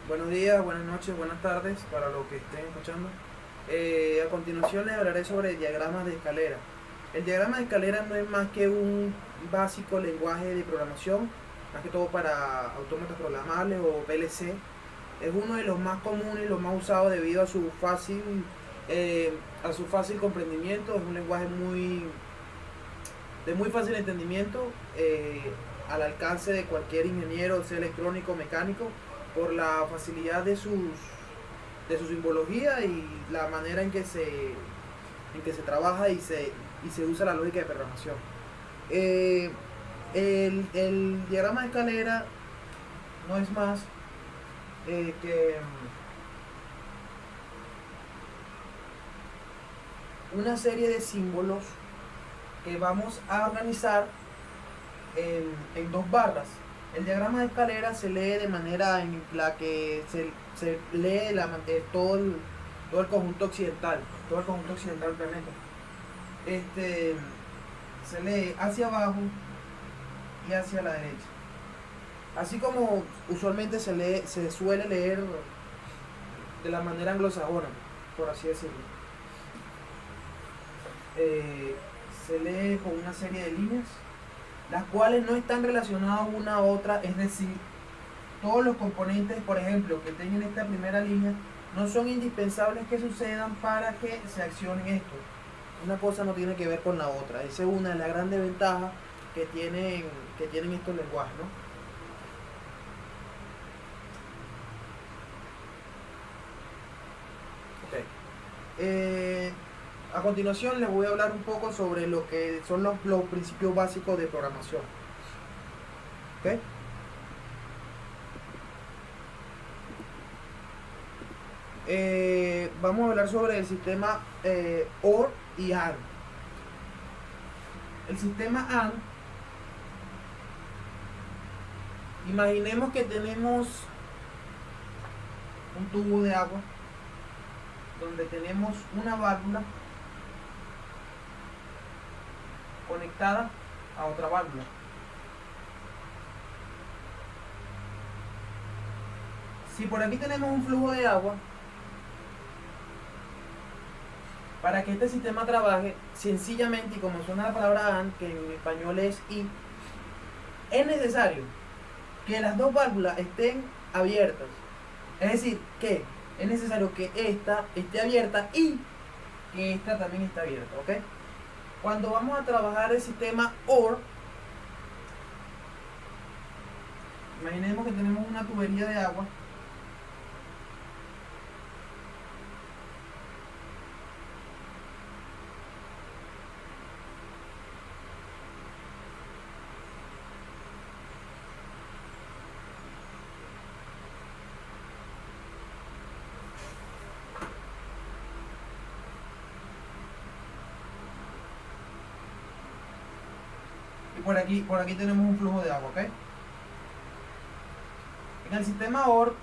Buenos días, buenas noches, buenas tardes para los que estén escuchando. A continuación les hablaré sobre diagramas de escalera. El diagrama de escalera no es más que un básico lenguaje de programación, más que todo para autómatas programables o PLC. Es uno de los más comunes y los más usados debido eh, a su fácil comprendimiento. Es un lenguaje de muy fácil entendimiento, al alcance de cualquier ingeniero, sea electrónico o mecánico, por la facilidad de su simbología y la manera en que se trabaja y se usa la lógica de programación. Eh, el diagrama de escalera no es más que una serie de símbolos que vamos a organizar en dos barras. El diagrama de escalera se lee de manera en la que se lee todo el conjunto occidental, del planeta. Este, Se lee hacia abajo y hacia la derecha. Así como usualmente se suele leer de la manera anglosajona, por así decirlo. Eh, Se lee con una serie de líneas las cuales no están relacionadas una a otra, es decir, todos los componentes, por ejemplo, que tengan esta primera línea, no son indispensables que sucedan para que se accionen esto. Una cosa no tiene que ver con la otra. Esa es una de las grandes ventajas que tienen estos lenguajes, ¿no? Okay. A continuación les voy a hablar un poco sobre lo que son los principios básicos de programación. ¿Okay? Vamos a hablar sobre el sistema OR y AND. El sistema AND, imaginemos que tenemos un tubo de agua donde tenemos una válvula conectada a otra válvula. Si por aquí tenemos un flujo de agua, para que este sistema trabaje, sencillamente, y como suena la palabra AND, que en español es y, es necesario que las dos válvulas estén abiertas. Es decir, que es necesario que esta esté abierta y que esta también esté abierta, ¿ok? Cuando vamos a trabajar el sistema OR, imaginemos que tenemos una tubería de agua y por aquí tenemos un flujo de agua, ¿ok? En el sistema OR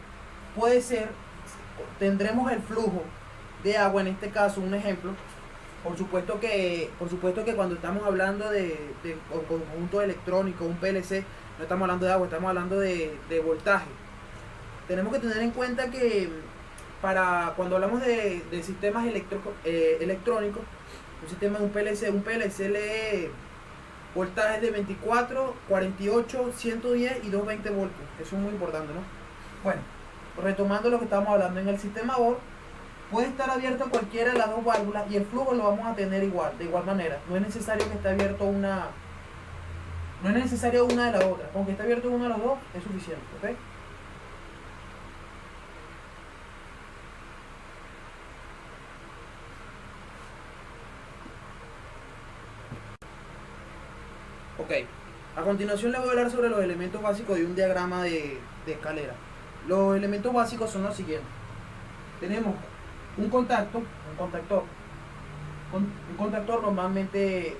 puede ser, tendremos el flujo de agua, en este caso un ejemplo. Por supuesto que cuando estamos hablando de conjunto electrónico, un PLC, no estamos hablando de agua, estamos hablando de voltaje. Tenemos que tener en cuenta que para cuando hablamos de sistemas electrónicos, un PLC lee voltajes de 24, 48, 110 y 220 voltios. Eso es muy importante, ¿no? Bueno, retomando lo que estábamos hablando, en el sistema OR puede estar abierto cualquiera de las dos válvulas y el flujo lo vamos a tener igual, de igual manera. No es necesario que esté abierto no es necesario una de la otra. Con que esté abierto uno de los dos es suficiente, ¿ok? Ok. A continuación les voy a hablar sobre los elementos básicos de un diagrama de escalera. Los elementos básicos son los siguientes. Tenemos un contactor normalmente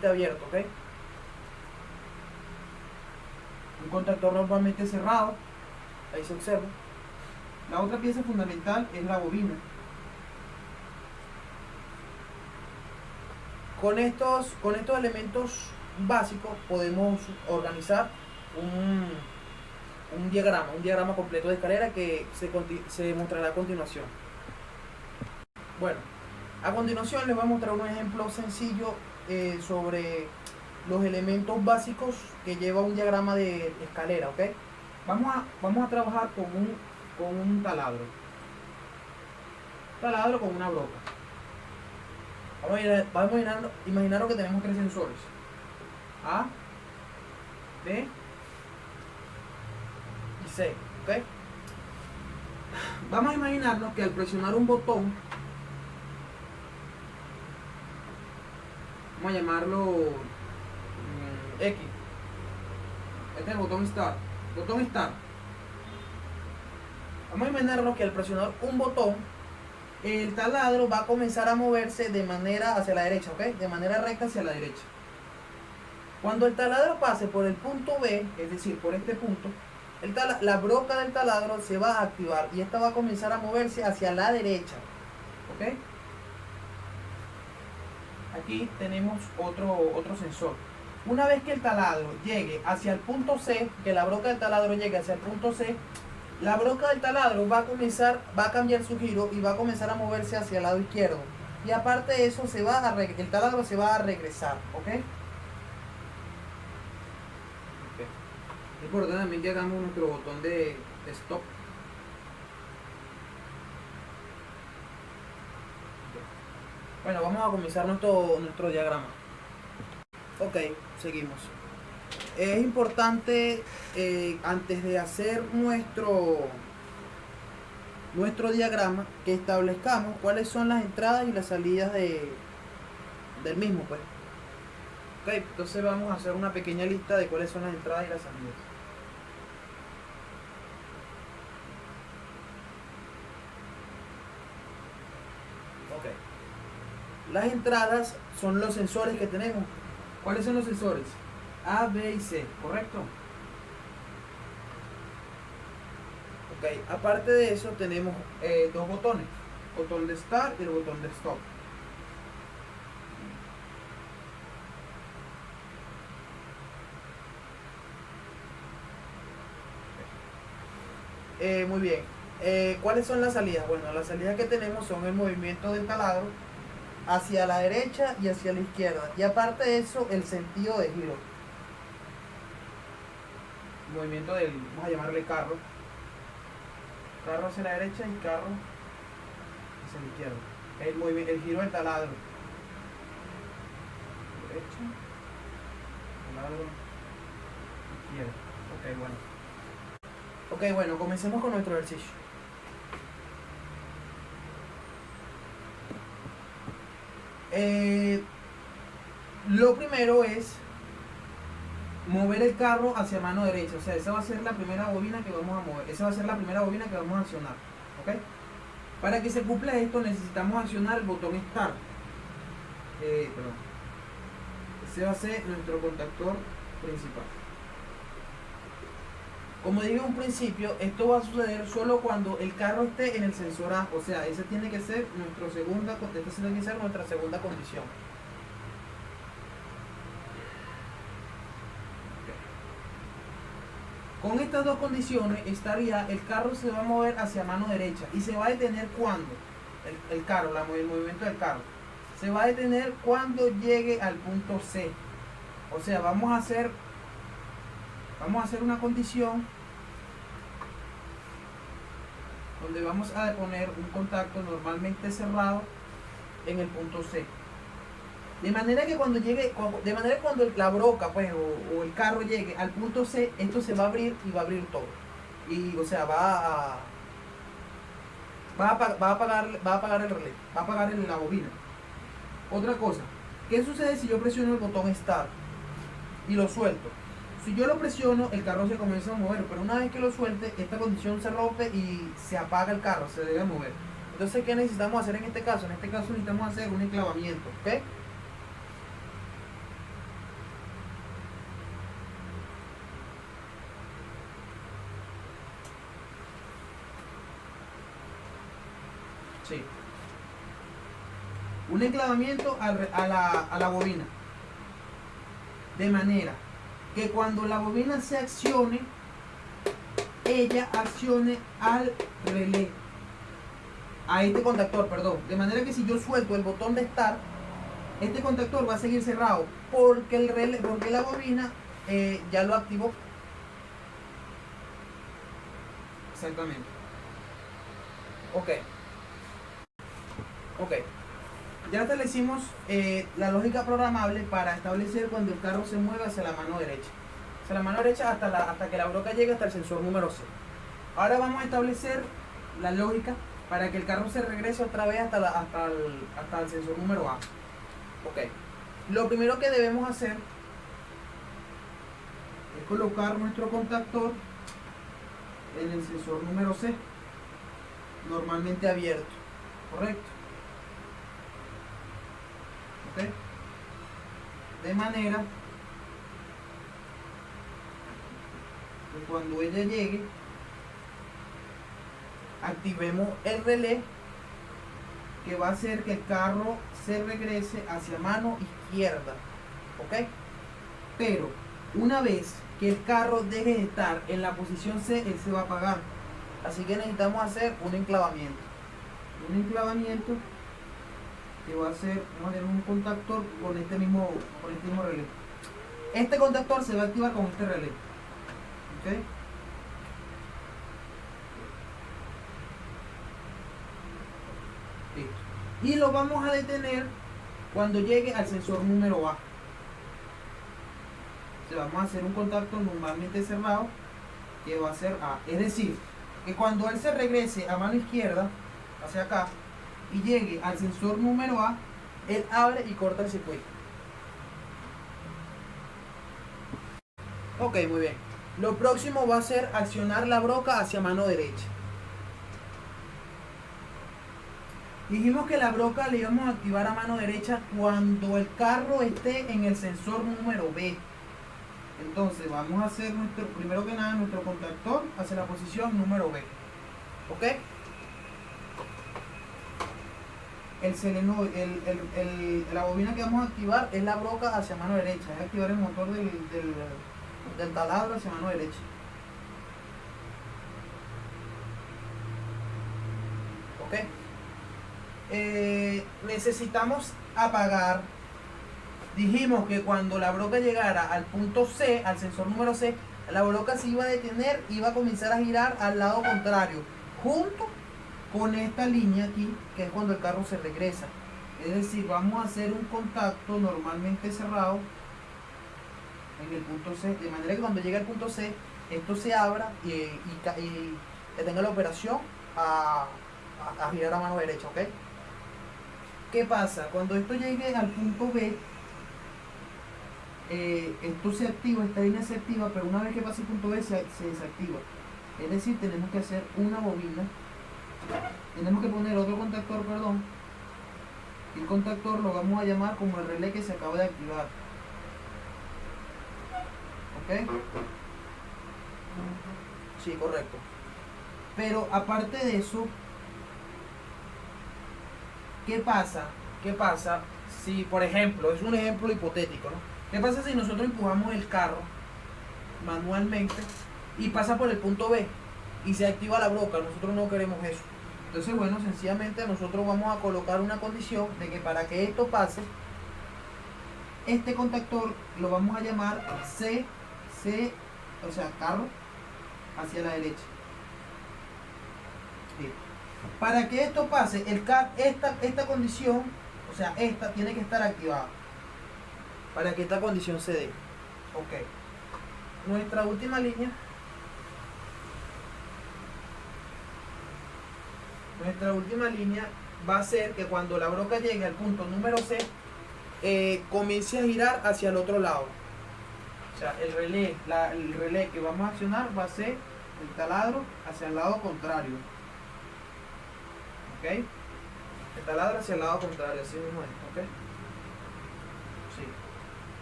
abierto, ¿ok? Un contactor normalmente cerrado, ahí se observa. La otra pieza fundamental es la bobina. Con estos elementos básicos podemos organizar un diagrama completo de escalera que se mostrará a continuación. Bueno, a continuación les voy a mostrar un ejemplo sencillo sobre los elementos básicos que lleva un diagrama de escalera, ¿ok? Vamos a trabajar con un taladro. Taladro con una broca. Vamos a imaginar que tenemos tres sensores. A, B y C, ¿ok? Vamos a imaginarnos que al presionar un botón, vamos a llamarlo X. Este es el botón Start. Botón Start. Vamos a imaginarnos que al presionar un botón, el taladro va a comenzar a moverse de manera hacia la derecha, ¿ok? De manera recta hacia la derecha. Cuando el taladro pase por el punto B, es decir, por este punto, la broca del taladro se va a activar y esta va a comenzar a moverse hacia la derecha, ¿ok? Aquí tenemos otro sensor. Una vez que el taladro llegue hacia el punto C, que la broca del taladro llegue hacia el punto C, la broca del taladro va a cambiar su giro y va a comenzar a moverse hacia el lado izquierdo. Y aparte de eso, el taladro se va a regresar, ¿ok? Es importante también que hagamos nuestro botón de stop. Bueno, vamos a comenzar nuestro diagrama. Ok, seguimos. Es importante antes de hacer nuestro diagrama que establezcamos cuáles son las entradas y las salidas del mismo, pues. Ok, entonces vamos a hacer una pequeña lista de cuáles son las entradas y las salidas. Ok. Las entradas son los sensores que tenemos. ¿Cuáles son los sensores? A, B y C, ¿correcto? Ok, aparte de eso tenemos dos botones, botón de Start y el botón de Stop. Muy bien, ¿cuáles son las salidas? Bueno, las salidas que tenemos son el movimiento del taladro hacia la derecha y hacia la izquierda, y aparte de eso el sentido de giro. Movimiento vamos a llamarle carro hacia la derecha y carro hacia la izquierda. El giro del taladro, derecha, taladro, izquierda. Ok, bueno, comencemos con nuestro ejercicio. Lo primero es mover el carro hacia mano derecha, o sea, esa va a ser la primera bobina que vamos a mover, esa va a ser la primera bobina que vamos a accionar, ¿ok? Para que se cumpla esto necesitamos accionar el botón Start. Ese va a ser nuestro contactor principal. Como dije en un principio, esto va a suceder solo cuando el carro esté en el sensor A, o sea, esa tiene que ser nuestra segunda condición. Con estas dos condiciones el carro se va a mover hacia mano derecha y se va a detener cuando el movimiento del carro se va a detener cuando llegue al punto C. O sea, vamos a hacer una condición donde vamos a poner un contacto normalmente cerrado en el punto C. De manera que cuando la broca pues, o el carro llegue al punto C, esto se va a abrir y va a abrir todo. Y o sea, va a apagar el relé, va a apagar la bobina. Otra cosa, ¿qué sucede si yo presiono el botón Start y lo suelto? Si yo lo presiono, el carro se comienza a mover, pero una vez que lo suelte, esta condición se rompe y se apaga el carro, se debe mover. Entonces, ¿qué necesitamos hacer en este caso? En este caso necesitamos hacer un enclavamiento, ¿ok? Sí. Un enclavamiento a la bobina. De manera que cuando la bobina se accione, ella accione al relé, a este contactor, perdón. De manera que si yo suelto el botón de Start, este contactor va a seguir cerrado porque el relé, porque la bobina ya lo activó. Exactamente. Ok. Ya establecimos la lógica programable para establecer cuando el carro se mueve hacia la mano derecha. Hacia la mano derecha hasta que la broca llegue hasta el sensor número C. Ahora vamos a establecer la lógica para que el carro se regrese otra vez hasta el sensor número A. Ok. Lo primero que debemos hacer es colocar nuestro contactor en el sensor número C, normalmente abierto, correcto. Ok. De manera que cuando ella llegue, activemos el relé que va a hacer que el carro se regrese hacia mano izquierda. Ok. Pero una vez que el carro deje de estar en la posición C, él se va a apagar. Así que necesitamos hacer un enclavamiento. Un enclavamiento que va a ser, vamos a tener un contactor con este mismo relé. Este contactor se va a activar con este relé. ¿Ok? Listo. Y lo vamos a detener cuando llegue al sensor número A. Vamos a hacer un contacto normalmente cerrado que va a ser A. Es decir, que cuando él se regrese a mano izquierda, hacia acá, y llegue al sensor número A, él abre y corta el circuito. Ok, muy bien. Lo próximo va a ser accionar la broca hacia mano derecha. Dijimos que la broca le íbamos a activar a mano derecha cuando el carro esté en el sensor número B. Entonces vamos a hacer primero que nada nuestro contactor hacia la posición número B. ¿Ok? La bobina que vamos a activar es la broca hacia mano derecha. Es activar el motor del taladro hacia mano derecha. ¿Ok? Necesitamos apagar. Dijimos que cuando la broca llegara al punto C, al sensor número C, la broca se iba a detener y iba a comenzar a girar al lado contrario, junto con esta línea aquí, que es cuando el carro se regresa. Es decir, vamos a hacer un contacto normalmente cerrado en el punto C, de manera que cuando llegue al punto C, esto se abra y tenga la operación a girar a mano derecha, ¿ok? ¿Qué pasa? Cuando esto llegue al punto B, esto se activa, esta línea se activa, pero una vez que pase el punto B se desactiva. Es decir, tenemos que hacer una bobina, tenemos que poner otro contactor, perdón. El contactor lo vamos a llamar como el relé que se acaba de activar. ¿Ok? Sí, correcto. Pero aparte de eso, ¿qué pasa? ¿Qué pasa si, por ejemplo, es un ejemplo hipotético, ¿no? ¿Qué pasa si nosotros empujamos el carro manualmente y pasa por el punto B y se activa la broca? Nosotros no queremos eso. Entonces, bueno, sencillamente nosotros vamos a colocar una condición de que para que esto pase, este contactor lo vamos a llamar C, o sea, carro hacia la derecha. Bien. Para que esto pase, esta condición, o sea, esta tiene que estar activada. Para que esta condición se dé. Ok. Nuestra última línea. Nuestra última línea va a ser que cuando la broca llegue al punto número C, comience a girar hacia el otro lado. O sea, el relé que vamos a accionar va a ser el taladro hacia el lado contrario. ¿Ok? El taladro hacia el lado contrario, así mismo es. ¿Ok? Sí.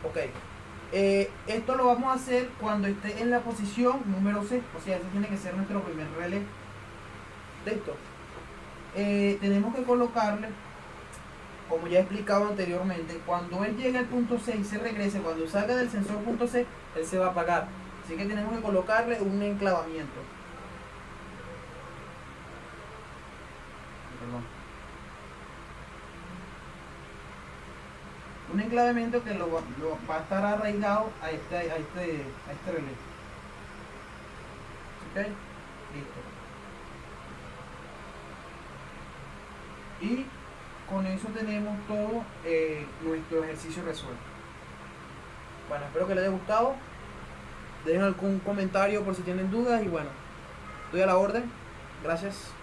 Ok. Esto lo vamos a hacer cuando esté en la posición número C. O sea, ese tiene que ser nuestro primer relé. Listo. Tenemos que colocarle, como ya he explicado anteriormente, cuando él llegue al punto C y se regrese, cuando salga del sensor punto C, él se va a apagar. Así que tenemos que colocarle un enclavamiento. Un enclavamiento que va a estar arraigado a este relé. ¿Ok? Listo. Y con eso tenemos todo nuestro ejercicio resuelto. Bueno, espero que les haya gustado. Dejen algún comentario por si tienen dudas y bueno, estoy a la orden. Gracias.